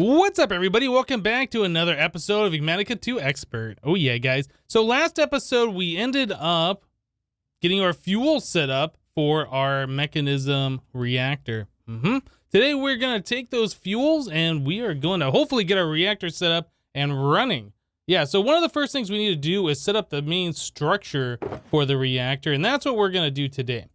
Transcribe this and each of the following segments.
What's up, everybody? Welcome back to another episode of Enigmatica 2 Expert. Oh yeah, guys. So last episode, we ended up getting our fuel set up for our mechanism reactor. Today, we're going to take those fuels and we are going to hopefully get our reactor set up and running. Yeah, so one of the first things we need to do is set up the main structure for the reactor, and that's what we're going to do today.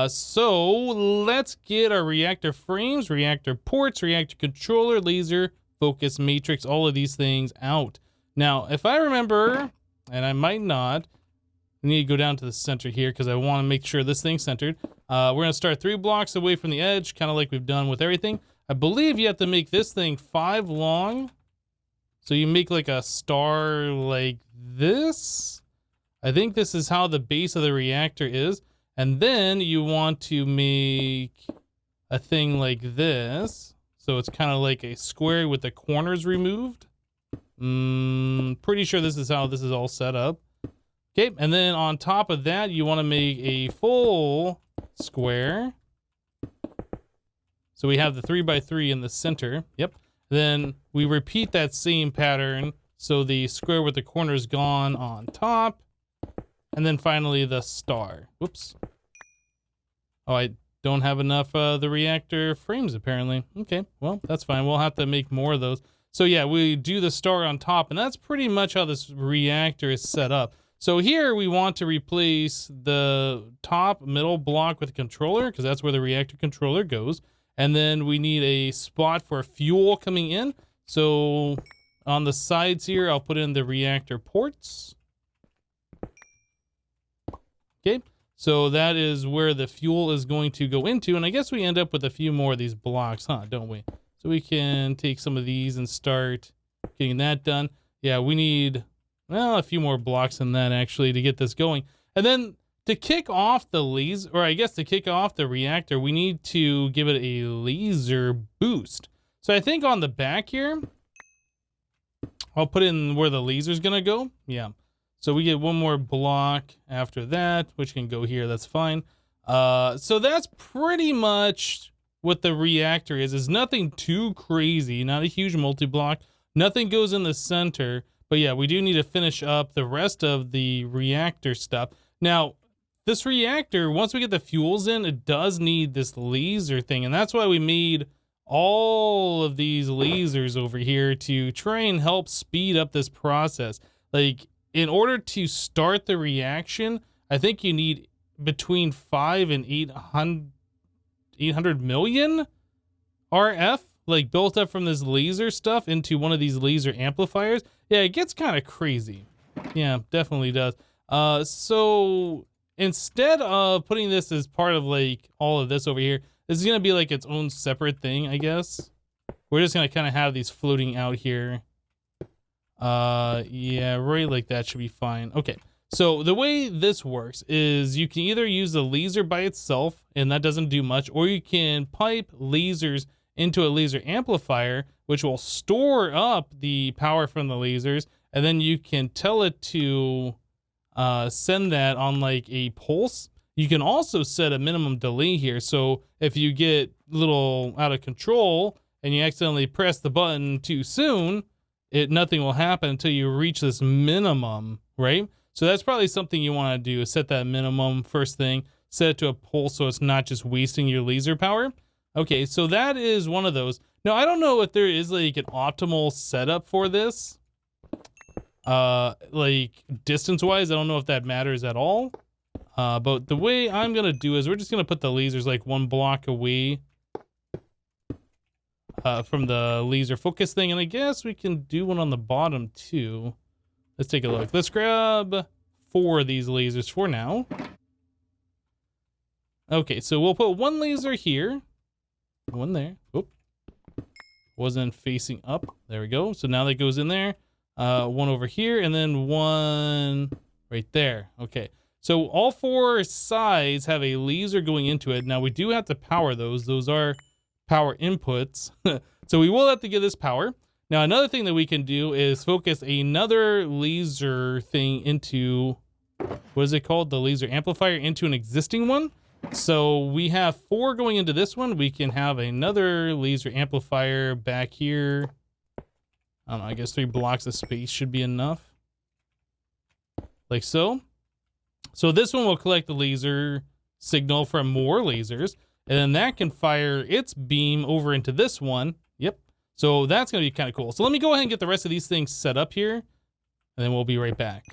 So let's get our reactor frames, reactor ports, reactor controller, laser, focus matrix, all of these things out. Now, if I remember, and I might not, I need to go down to the center here because I want to make sure this thing's centered. We're going to start 3 blocks away from the edge, kind of like we've done with everything. I believe you have to make this thing 5 long. So you make like a star like this. I think this is how the base of the reactor is. And then you want to make a thing like this. So it's kind of like a square with the corners removed. Pretty sure this is how this is all set up. Okay, and then on top of that, you want to make a full square. So we have the 3x3 in the center. Yep. Then we repeat that same pattern. So the square with the corners gone on top. And then finally the star. Whoops. Oh, I don't have enough the reactor frames apparently. Okay, well, that's fine. We'll have to make more of those. So yeah, we do the star on top, and that's pretty much how this reactor is set up. So here we want to replace the top middle block with a controller, because that's where the reactor controller goes. And then we need a spot for fuel coming in. So on the sides here, I'll put in the reactor ports. Okay, so that is where the fuel is going to go into. And I guess we end up with a few more of these blocks, huh? Don't we? So we can take some of these and start getting that done. Yeah, we need, well, a few more blocks than that actually to get this going. And then to kick off the laser, or I guess to kick off the reactor, we need to give it a laser boost. So I think on the back here, I'll put in where the laser's gonna go. Yeah. So we get one more block after that, which can go here, that's fine. So that's pretty much what the reactor is. It's nothing too crazy, not a huge multi-block. Nothing goes in the center, but yeah, we do need to finish up the rest of the reactor stuff. Now, this reactor, once we get the fuels in, it does need this laser thing, and that's why we made all of these lasers over here to try and help speed up this process. Like, in order to start the reaction, I think you need between 5 and 800 million RF, like built up from this laser stuff into one of these laser amplifiers. Yeah, it gets kind of crazy. Yeah, definitely does. So instead of putting this as part of like all of this over here, this is going to be like its own separate thing, I guess. We're just going to kind of have these floating out here. Yeah, right like that should be fine. Okay, so the way this works is you can either use the laser by itself, and that doesn't do much, or you can pipe lasers into a laser amplifier, which will store up the power from the lasers, and then you can tell it to send that on like a pulse. You can also set a minimum delay here, so if you get a little out of control and you accidentally press the button too soon, nothing will happen until you reach this minimum, right? So that's probably something you want to do, is set that minimum first thing, set it to a pulse so it's not just wasting your laser power. Okay, so that is one of those. Now, I don't know if there is like an optimal setup for this. Like distance-wise, I don't know if that matters at all. But the way I'm going to do is we're just going to put the lasers like 1 block away from the laser focus thing, and I guess we can do one on the bottom too. Let's take a look. Let's grab 4 of these lasers for now. Okay, so we'll put 1 laser here, 1 there. Oop, wasn't facing up. There we go. So now that goes in there. 1 over here, and then 1 right there. Okay, so all 4 sides have a laser going into it. Now we do have to power those. Those are power inputs. So we will have to give this power. Now another thing that we can do is focus another laser thing into, what is it called? The laser amplifier into an existing one. So we have 4 going into this one. We can have another laser amplifier back here. I don't know, I guess 3 blocks of space should be enough. Like so. So this one will collect the laser signal from more lasers, and then that can fire its beam over into this one. Yep. So that's going to be kind of cool. So let me go ahead and get the rest of these things set up here, and then we'll be right back.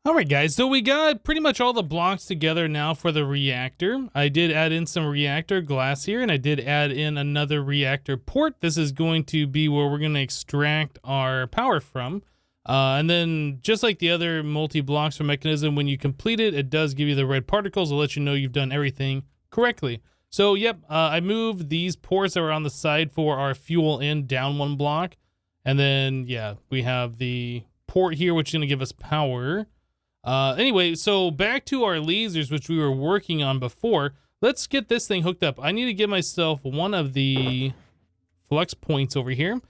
All right, guys, so we got pretty much all the blocks together now for the reactor. I did add in some reactor glass here, and I did add in another reactor port. This is going to be where we're going to extract our power from. And then just like the other multi-blocks for mechanism, when you complete it, it does give you the red particles to let you know you've done everything correctly. So, yep, I moved these ports that were on the side for our fuel in down 1 block. And then, yeah, we have the port here, which is going to give us power. Anyway, so back to our lasers, which we were working on before. Let's get this thing hooked up. I need to give myself one of the flux points over here.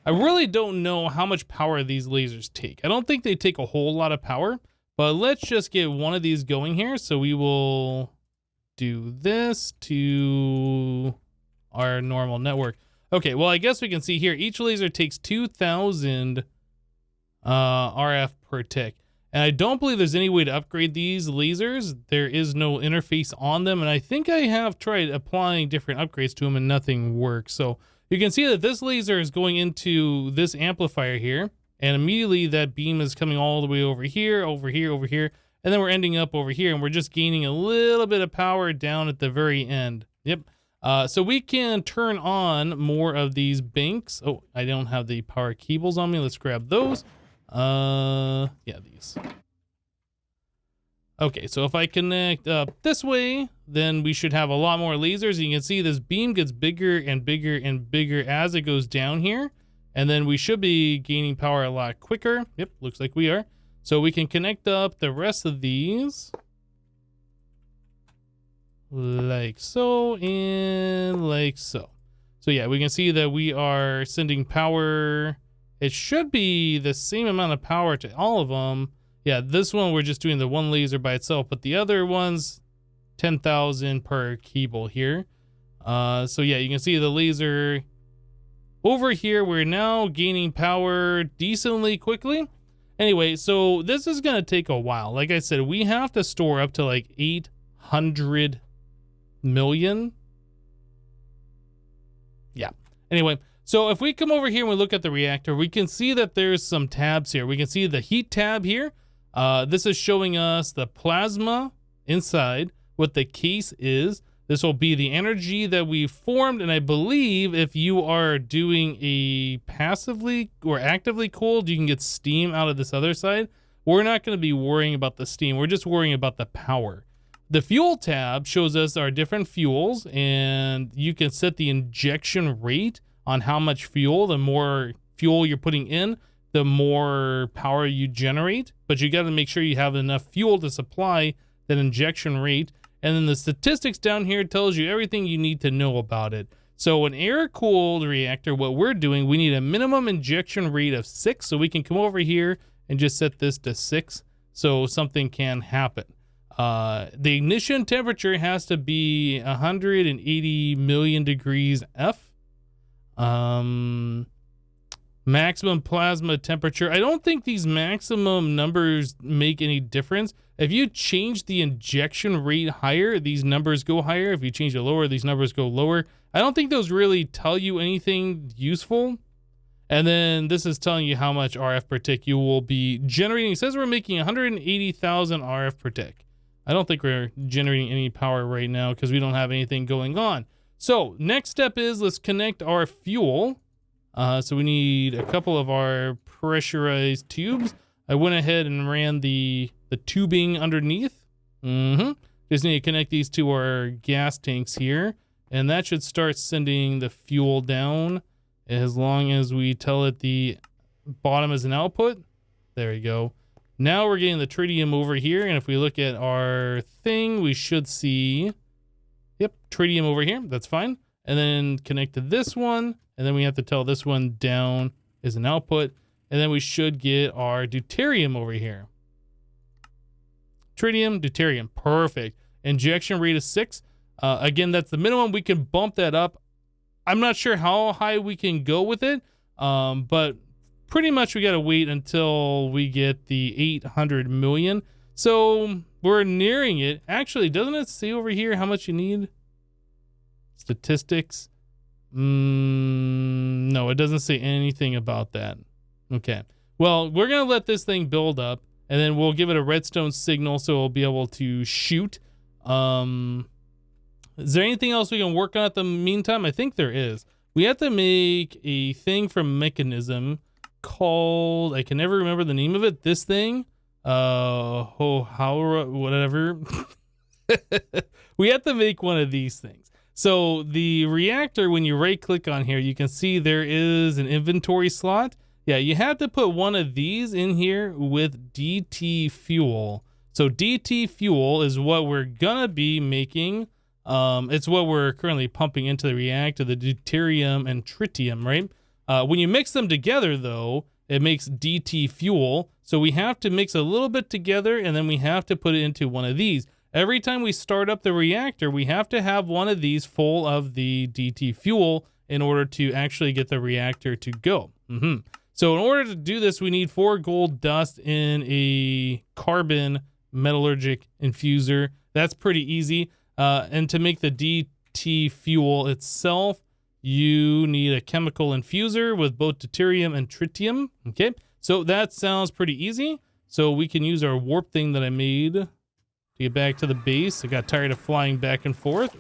I really don't know how much power these lasers take. I don't think they take a whole lot of power, but let's just get one of these going here. So we will do this to our normal network. Okay, well, I guess we can see here, each laser takes 2,000 RF per tick. And I don't believe there's any way to upgrade these lasers. There is no interface on them. And I think I have tried applying different upgrades to them and nothing works. So you can see that this laser is going into this amplifier here. And immediately that beam is coming all the way over here, over here, over here. And then we're ending up over here. And we're just gaining a little bit of power down at the very end. Yep. So we can turn on more of these banks. Oh, I don't have the power cables on me. Let's grab those. Yeah, these. Okay, so if I connect up this way, then we should have a lot more lasers. And you can see this beam gets bigger and bigger and bigger as it goes down here. And then we should be gaining power a lot quicker. Yep, looks like we are. So we can connect up the rest of these. Like so, and like so. So yeah, we can see that we are sending power. It should be the same amount of power to all of them. Yeah, this one we're just doing the one laser by itself, but the other one's 10,000 per cable here. So yeah, you can see the laser over here. We're now gaining power decently quickly. Anyway, so this is going to take a while. Like I said, we have to store up to like 800 million. Yeah. Anyway, so if we come over here and we look at the reactor, we can see that there's some tabs here. We can see the heat tab here. This is showing us the plasma inside, what the case is. This will be the energy that we formed. And I believe if you are doing a passively or actively cooled, you can get steam out of this other side. We're not going to be worrying about the steam. We're just worrying about the power. The fuel tab shows us our different fuels, and you can set the injection rate on how much fuel. The more fuel you're putting in, the more power you generate, but you got to make sure you have enough fuel to supply that injection rate. And then the statistics down here tells you everything you need to know about it. So an air-cooled reactor, what we're doing, we need a minimum injection rate of 6, so we can come over here and just set this to 6 so something can happen. The ignition temperature has to be 180 million degrees F. Maximum plasma temperature. I don't think these maximum numbers make any difference. If you change the injection rate higher, these numbers go higher. If you change it lower, these numbers go lower. I don't think those really tell you anything useful. And then this is telling you how much RF per tick you will be generating. It says we're making 180,000 RF per tick. I don't think we're generating any power right now because we don't have anything going on. So next step is let's connect our fuel. So we need a couple of our pressurized tubes. I went ahead and ran the tubing underneath. Just need to connect these to our gas tanks here. And that should start sending the fuel down as long as we tell it the bottom is an output. There we go. Now we're getting the tritium over here. And if we look at our thing, we should see, yep, tritium over here. That's fine. And then connect to this one. And then we have to tell this one down is an output. And then we should get our deuterium over here. tritium, deuterium. Perfect. Injection rate is 6. Again, that's the minimum. We can bump that up. I'm not sure how high we can go with it, but pretty much we got to wait until we get the 800 million. So we're nearing it. Actually, doesn't it say over here how much you need? Statistics. No, it doesn't say anything about that. Okay. Well, we're going to let this thing build up, and then we'll give it a redstone signal so it'll be able to shoot. Is there anything else we can work on at the meantime? I think there is. We have to make a thing from Mechanism called, I can never remember the name of it. This thing, whatever. We have to make one of these things. So the reactor, when you right click on here, you can see there is an inventory slot. Yeah, you have to put one of these in here with DT fuel. So DT fuel is what we're gonna be making. It's what we're currently pumping into the reactor, the deuterium and tritium, right? When you mix them together, though, it makes DT fuel. So we have to mix a little bit together, and then we have to put it into one of these. Every time we start up the reactor, we have to have one of these full of the DT fuel in order to actually get the reactor to go. So in order to do this, we need 4 gold dust in a carbon metallurgic infuser. That's pretty easy. And to make the DT fuel itself, you need a chemical infuser with both deuterium and tritium. Okay, so that sounds pretty easy. So we can use our warp thing that I made to get back to the base. I got tired of flying back and forth.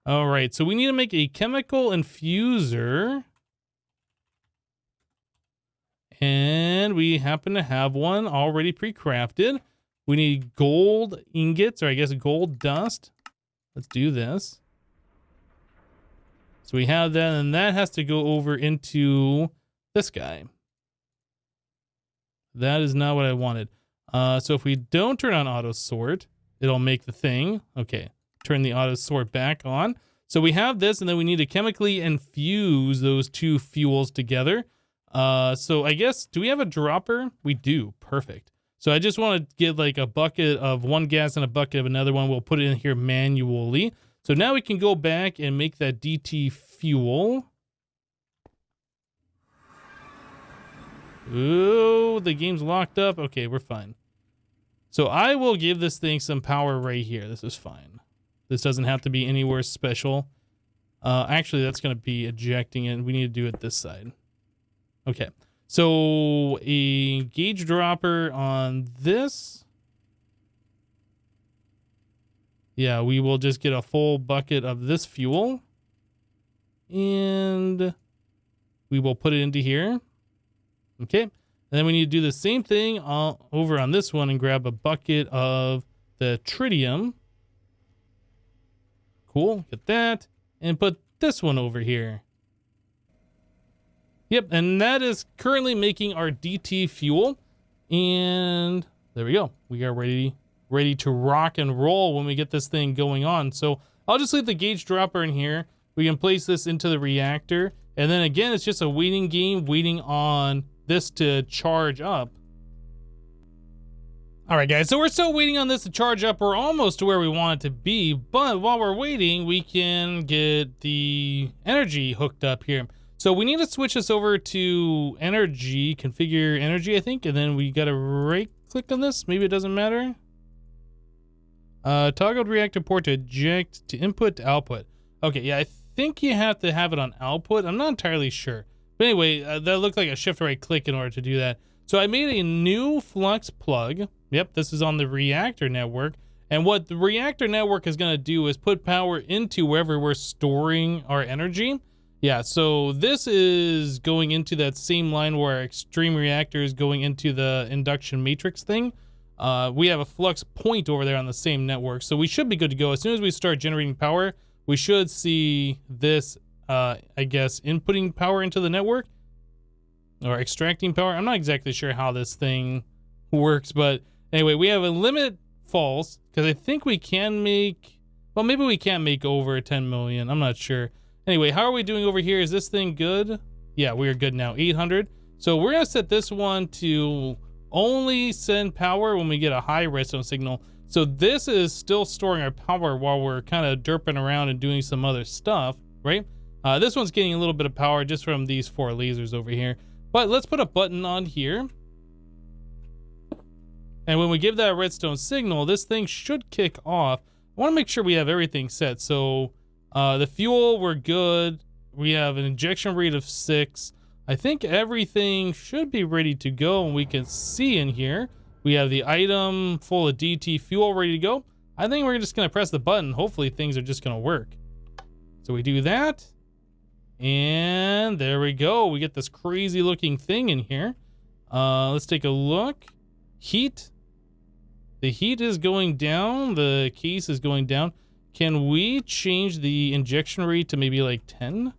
All right, so we need to make a chemical infuser. And we happen to have one already pre-crafted. We need gold ingots, or I guess gold dust. Let's do this. So we have that, and that has to go over into this guy. That is not what I wanted. So if we don't turn on auto sort, it'll make the thing. Okay, turn the auto sort back on. So we have this, and then we need to chemically infuse those 2 fuels together. So I guess, do we have a dropper? We do. Perfect. So I just want to get like a bucket of one gas and a bucket of another one. We'll put it in here manually. So now we can go back and make that DT fuel. Ooh, the game's locked up. Okay, we're fine. So I will give this thing some power right here. This is fine. This doesn't have to be anywhere special. Actually, that's going to be ejecting it. We need to do it this side. Okay. So a gauge dropper on this. Yeah, we will just get a full bucket of this fuel. And we will put it into here. Okay. And then we need to do the same thing over on this one and grab a bucket of the tritium. Cool. Get that. And put this one over here. Yep, and that is currently making our DT fuel. And there we go. We are ready to rock and roll when we get this thing going on. So I'll just leave the gauge dropper in here. We can place this into the reactor. And then again, it's just a waiting game, waiting on this to charge up. All right, guys, so we're still waiting on this to charge up. We're almost to where we want it to be. But while we're waiting, we can get the energy hooked up here. So we need to switch this over to energy, configure energy, I think, and then we got to right click on this. Maybe it doesn't matter. Toggled reactor port to eject to input to output. Okay, yeah, I think you have to have it on output. I'm not entirely sure. But anyway, that looked like a shift right click in order to do that. So I made a new flux plug. Yep, this is on the reactor network. And what the reactor network is going to do is put power into wherever we're storing our energy. Yeah, so this is going into that same line where our extreme reactor is going into the induction matrix thing. We have a flux point over there on the same network, so we should be good to go. As soon as we start generating power, we should see this, I guess, inputting power into the network or extracting power. I'm not exactly sure how this thing works, but anyway, we have a limit false because I think we can make, well, maybe we can't make over 10 million. I'm not sure. Anyway, how are we doing over here? Is this thing good? Yeah, we are good now. 800. So we're going to set this one to only send power when we get a high redstone signal. So this is still storing our power while we're kind of derping around and doing some other stuff, right? This one's getting a little bit of power just from these 4 lasers over here. But let's put a button on here. And when we give that redstone signal, this thing should kick off. I want to make sure we have everything set. So the fuel, we're good. We have an injection rate of 6. I think everything should be ready to go, and we can see in here we have the item full of DT fuel ready to go. I think we're just going to press the button. Hopefully things are just going to work. So we do that, and there we go. We get this crazy looking thing in here. Let's take a look. Heat. The heat is going down. The case is going down. Can we change the injection rate to maybe like 10?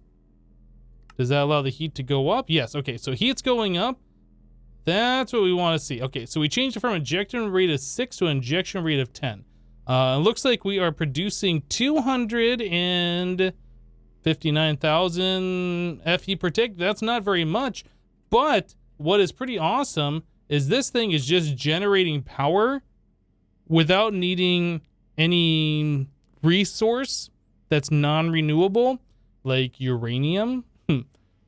Does that allow the heat to go up? Yes. Okay, so heat's going up. That's what we want to see. Okay, so we changed it from injection rate of 6 to injection rate of 10. It looks like we are producing 259,000 FE per tick. That's not very much, but what is pretty awesome is this thing is just generating power without needing any resource that's non-renewable, like uranium.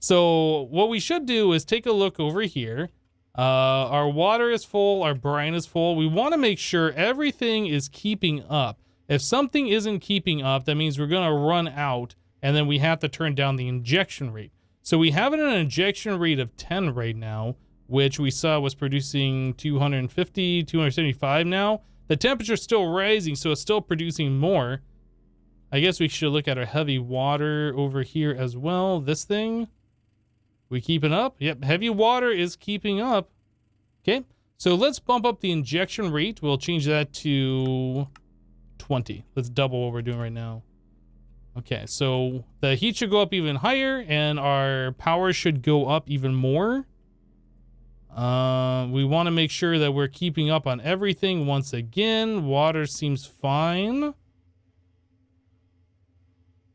So what we should do is take a look over here. Our water is full, our brine is full. We want to make sure everything is keeping up. If something isn't keeping up, that means we're going to run out, and then we have to turn down the injection rate. So we have it at an injection rate of 10 right now, which we saw was producing 250, 275 now. The temperature's still rising, so it's still producing more. I guess we should look at our heavy water over here as well. This thing, we keeping up? Yep, heavy water is keeping up. Okay, so let's bump up the injection rate. We'll change that to 20. Let's double what we're doing right now. Okay, so the heat should go up even higher, and our power should go up even more. We want to make sure that we're keeping up on everything. Once again, water seems fine.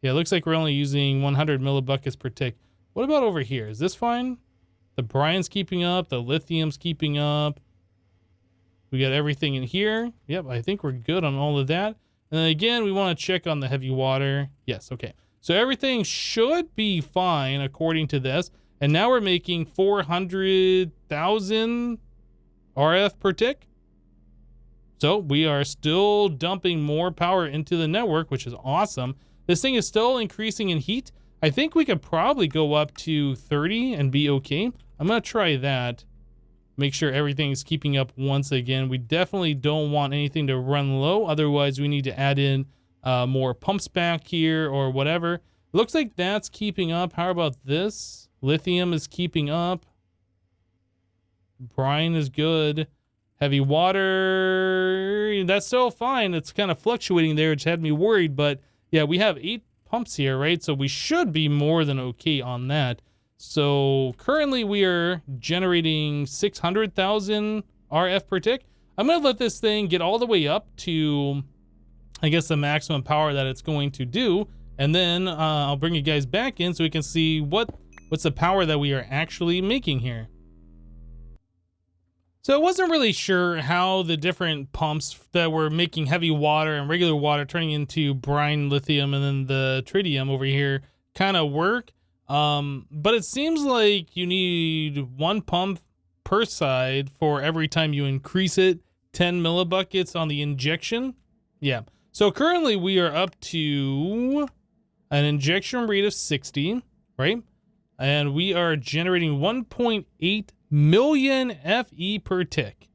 Yeah, it looks like we're only using 100 millibuckets per tick. What about over here? Is this fine? The brine's keeping up. The lithium's keeping up. We got everything in here. Yep, I think we're good on all of that. And then again, we want to check on the heavy water. Yes, okay. So everything should be fine according to this. And now we're making 400,000 RF per tick. So we are still dumping more power into the network, which is awesome. This thing is still increasing in heat. I think we could probably go up to 30 and be okay. I'm going to try that. Make sure everything's keeping up once again. We definitely don't want anything to run low. Otherwise, we need to add in more pumps back here or whatever. It looks like that's keeping up. How about this? Lithium is keeping up. Brine is good. Heavy water, that's still fine. It's kind of fluctuating there, which had me worried. But yeah, we have 8 pumps here, right? So we should be more than okay on that. So currently we are generating 600,000 RF per tick. I'm going to let this thing get all the way up to, I guess, the maximum power that it's going to do. And then I'll bring you guys back in so we can see what's the power that we are actually making here. So I wasn't really sure how the different pumps that were making heavy water and regular water turning into brine, lithium, and then the tritium over here kind of work. But it seems like you need 1 pump per side for every time you increase it 10 millibuckets on the injection. Yeah. So currently we are up to an injection rate of 60, right? And we are generating 1.8 million FE per tick,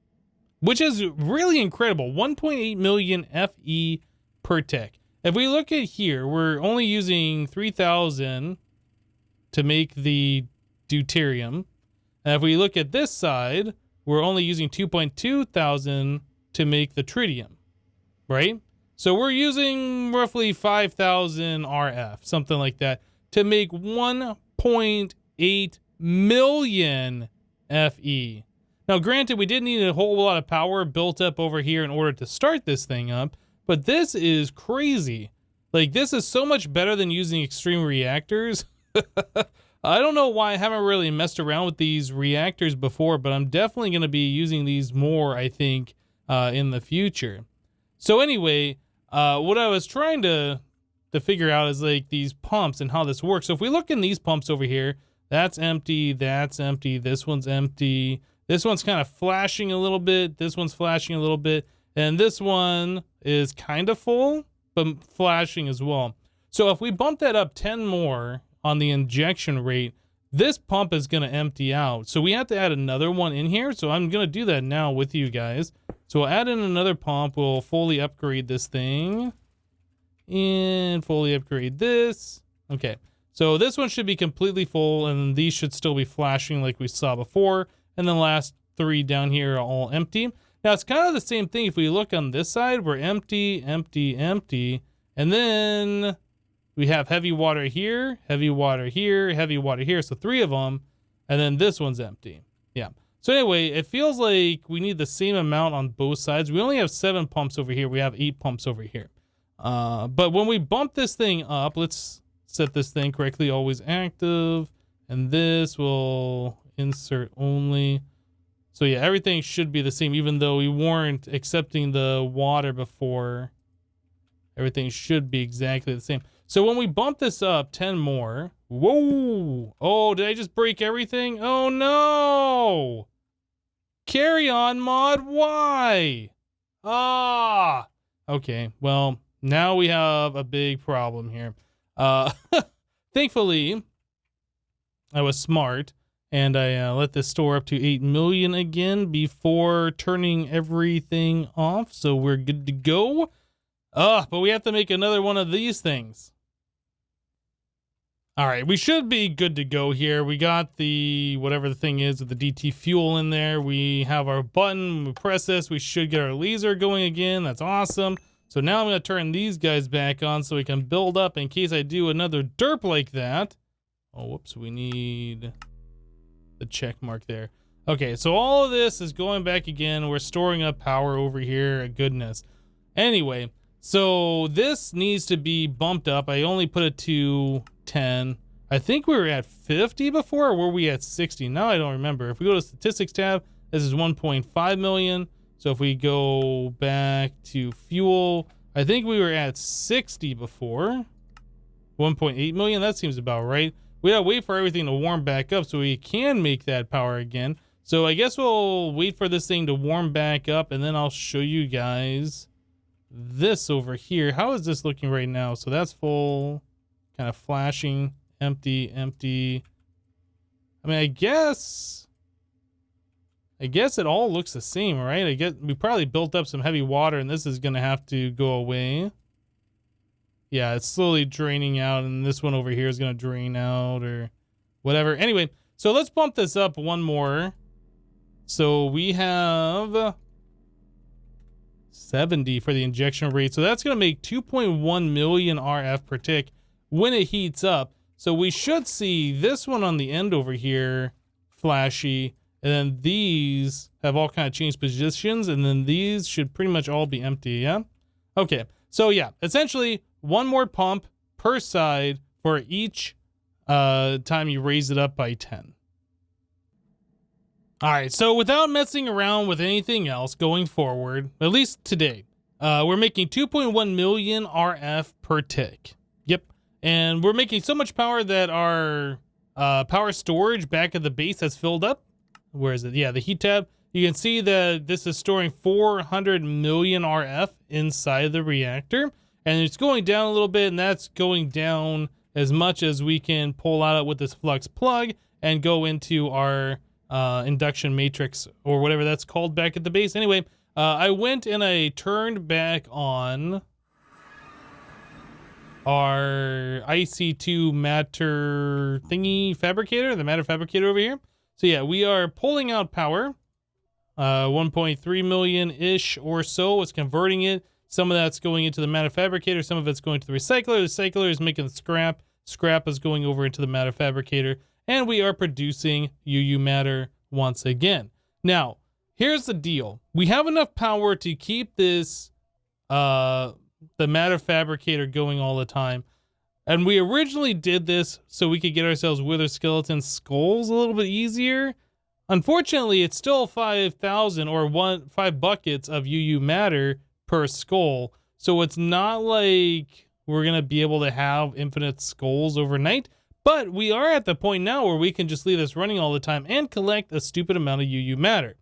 which is really incredible. 1.8 million FE per tick. If we look at here, we're only using 3,000 to make the deuterium. And if we look at this side, we're only using 2.2 thousand to make the tritium, right? So we're using roughly 5,000 RF, something like that, to make 1.8 million FE. Now, granted, we did need a whole lot of power built up over here in order to start this thing up, but this is crazy. Like, this is so much better than using extreme reactors. I don't know why I haven't really messed around with these reactors before, but I'm definitely going to be using these more, I think, in the future. So anyway, what I was trying to figure out is like these pumps and how this works. So if we look in these pumps over here, that's empty, this one's empty, this one's kind of flashing a little bit, this one's flashing a little bit, and this one is kind of full, but flashing as well. So if we bump that up 10 more on the injection rate, this pump is going to empty out. So we have to add another one in here. So I'm going to do that now with you guys. So we'll add in another pump. We'll fully upgrade this thing and fully upgrade this. Okay. So this one should be completely full, and these should still be flashing like we saw before. And the last 3 down here are all empty. Now it's kind of the same thing. If we look on this side, we're empty, empty, empty. And then we have heavy water here, heavy water here, heavy water here. So 3 of them. And then this one's empty. Yeah. So anyway, it feels like we need the same amount on both sides. We only have 7 pumps over here. We have 8 pumps over here. But when we bump this thing up, let's set this thing correctly. Always active. And this will insert only. So yeah, everything should be the same, even though we weren't accepting the water before. Everything should be exactly the same. So when we bump this up 10 more, whoa, oh, did I just break everything? Oh no, carry on mod, why? Ah, okay, well, now we have a big problem here. Thankfully, I was smart, and I let this store up to 8 million again before turning everything off, so we're good to go. But we have to make another one of these things. All right, we should be good to go here. We got the, whatever the thing is with the DT fuel in there. We have our button. When we press this, we should get our laser going again. That's awesome. So now I'm going to turn these guys back on so we can build up in case I do another derp like that. Oh, whoops, we need the check mark there. Okay, so all of this is going back again. We're storing up power over here. Goodness. Anyway, so this needs to be bumped up. I only put it to 10. I think we were at 50 before, or were we at 60? Now I don't remember. If we go to statistics tab, this is 1.5 million. So if we go back to fuel, I think we were at 60 before. 1.8 million, that seems about right. We gotta wait for everything to warm back up so we can make that power again. So I guess we'll wait for this thing to warm back up, and then I'll show you guys this over here. How is this looking right now? So that's full. Kind of flashing, empty, empty. I mean, I guess it all looks the same, right? I guess we probably built up some heavy water, and this is gonna have to go away. Yeah, it's slowly draining out, and this one over here is gonna drain out or whatever. Anyway, so let's bump this up one more. So we have 70 for the injection rate. So that's gonna make 2.1 million RF per tick when it heats up. So we should see this one on the end over here flashy, and then these have all kind of changed positions, and then these should pretty much all be empty. Yeah, okay, so yeah, essentially one more pump per side for each time you raise it up by 10. All right, so without messing around with anything else going forward, at least today, we're making 2.1 million RF per tick. Yep. And we're making so much power that our power storage back at the base has filled up. Where is it? Yeah, the heat tab. You can see that this is storing 400 million RF inside the reactor. And it's going down a little bit, and that's going down as much as we can pull out with this flux plug and go into our induction matrix or whatever that's called back at the base. Anyway, I went and I turned back on our IC2 matter thingy fabricator, the matter fabricator over here. So yeah, we are pulling out power, 1.3 million-ish or so. It's converting it. Some of that's going into the matter fabricator. Some of it's going to the recycler. The recycler is making the scrap. Scrap is going over into the matter fabricator. And we are producing UU matter once again. Now, here's the deal. We have enough power to keep this the matter fabricator going all the time. And we originally did this so we could get ourselves wither skeleton skulls a little bit easier. Unfortunately, it's still 5,000 or 5 buckets of UU matter per skull. So it's not like we're going to be able to have infinite skulls overnight. But we are at the point now where we can just leave this running all the time and collect a stupid amount of UU matter.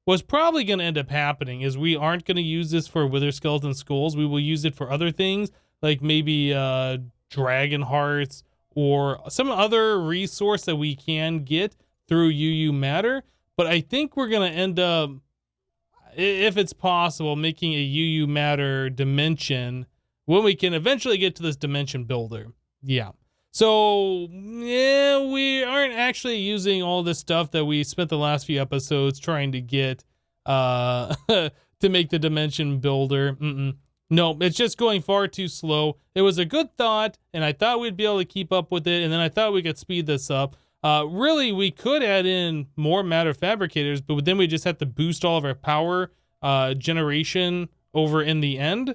What's probably going to end up happening is we aren't going to use this for wither skeleton skulls. We will use it for other things, like maybe dragon hearts or some other resource that we can get through UU matter. But I think we're going to end up, if it's possible, making a UU matter dimension when we can eventually get to this dimension builder. Yeah. So, yeah, we aren't actually using all this stuff that we spent the last few episodes trying to get to make the dimension builder. No, it's just going far too slow. It was a good thought, and I thought we'd be able to keep up with it, and then I thought we could speed this up. Really, we could add in more matter fabricators, but then we just have to boost all of our power generation over in the end.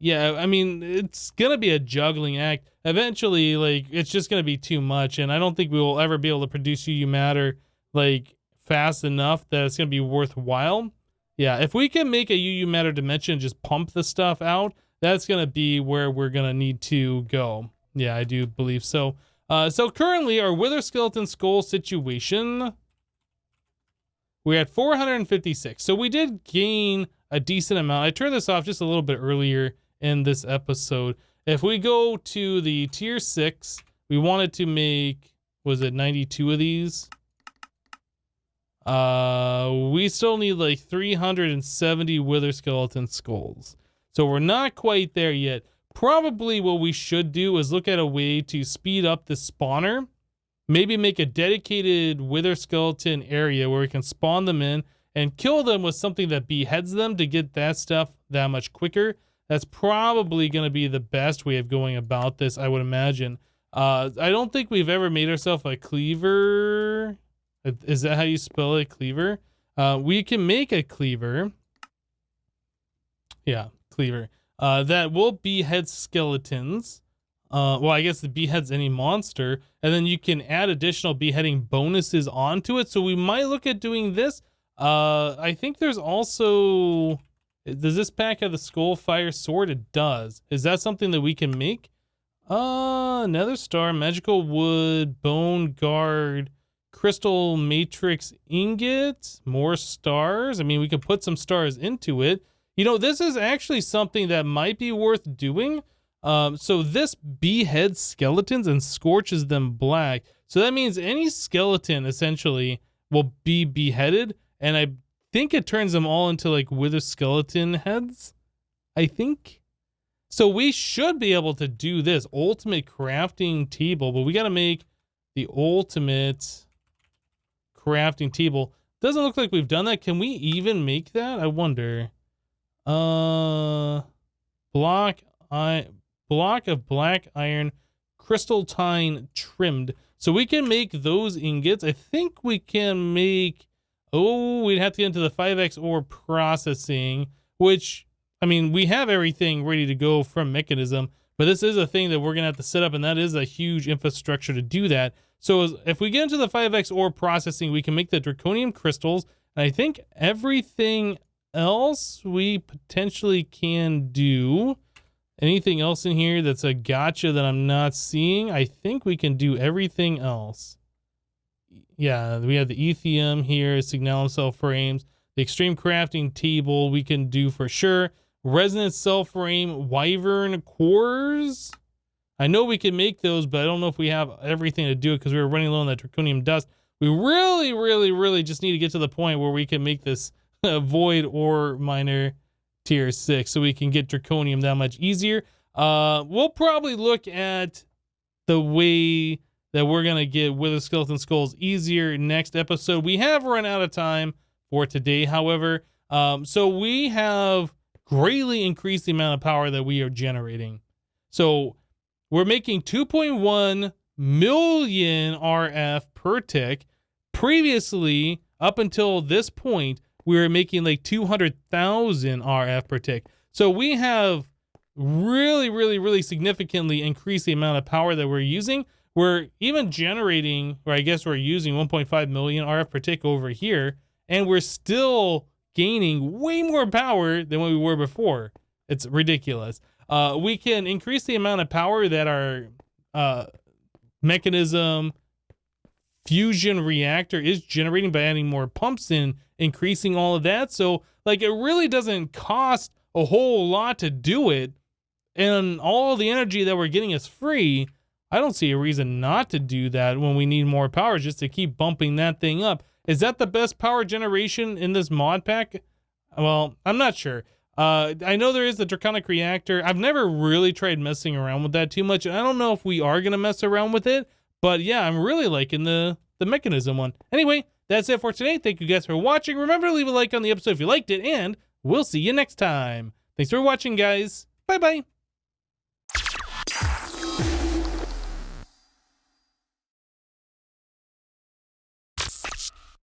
Yeah, I mean, it's going to be a juggling act. Eventually, like, it's just going to be too much, and I don't think we will ever be able to produce UU matter, like, fast enough that it's going to be worthwhile. Yeah, if we can make a UU matter dimension and just pump the stuff out, that's going to be where we're going to need to go. Yeah, I do believe so. So currently, our wither skeleton skull situation, we're at 456. So we did gain a decent amount. I turned this off just a little bit earlier in this episode. If we go to the tier 6, we wanted to make, was it 92 of these? We still need like 370 wither skeleton skulls. So we're not quite there yet. Probably what we should do is look at a way to speed up the spawner. Maybe make a dedicated wither skeleton area where we can spawn them in and kill them with something that beheads them to get that stuff that much quicker. That's probably going to be the best way of going about this, I would imagine. I don't think we've ever made ourselves a cleaver. Is that how you spell it, cleaver? We can make a cleaver. Yeah, cleaver. That will behead skeletons. Well, I guess it beheads any monster. And then you can add additional beheading bonuses onto it. So we might look at doing this. I think there's also... Does this pack have the skull fire sword? It does. Is that something that we can make? Nether star, magical wood, bone guard, crystal matrix ingot, more stars. I mean, we could put some stars into it. You know, this is actually something that might be worth doing. So this beheads skeletons and scorches them black. So that means any skeleton essentially will be beheaded, and I think it turns them all into like wither skeleton heads, I think. So we should be able to do this ultimate crafting table, but we got to make the ultimate crafting table. Doesn't look like we've done that. Can we even make that? I wonder. Block of black iron crystalline trimmed. So we can make those ingots. I think we can make... Oh, we'd have to get into the 5x ore processing, which, I mean, we have everything ready to go from Mechanism, but this is a thing that we're going to have to set up, and that is a huge infrastructure to do that. So if we get into the 5x ore processing, we can make the draconium crystals, and I think everything else we potentially can do. Anything else in here that's a gotcha that I'm not seeing? I think we can do everything else. Yeah, we have the Ethium here, Signalum cell frames, the extreme crafting table we can do for sure. Resonance cell frame, wyvern cores. I know we can make those, but I don't know if we have everything to do it because we were running low on that draconium dust. We really just need to get to the point where we can make this void ore miner tier 6 so we can get draconium that much easier. We'll probably look at the way that we're going to get wither skeleton skulls easier next episode. We have run out of time for today, however. So we have greatly increased the amount of power that we are generating. So we're making 2.1 million RF per tick. Previously, up until this point, we were making like 200,000 RF per tick. So we have really significantly increase the amount of power that we're using. We're even generating, or I guess we're using 1.5 million RF per tick over here, and we're still gaining way more power than we were before. It's ridiculous. We can increase the amount of power that our mechanism fusion reactor is generating by adding more pumps and increasing all of that. So like, it really doesn't cost a whole lot to do it, and all the energy that we're getting is free. I don't see a reason not to do that when we need more power, just to keep bumping that thing up. Is that the best power generation in this mod pack? Well, I'm not sure. I know there is the Draconic Reactor. I've never really tried messing around with that too much. I don't know if we are going to mess around with it, but yeah, I'm really liking the mechanism one. Anyway, that's it for today. Thank you guys for watching. Remember to leave a like on the episode if you liked it, and we'll see you next time. Thanks for watching, guys. Bye-bye.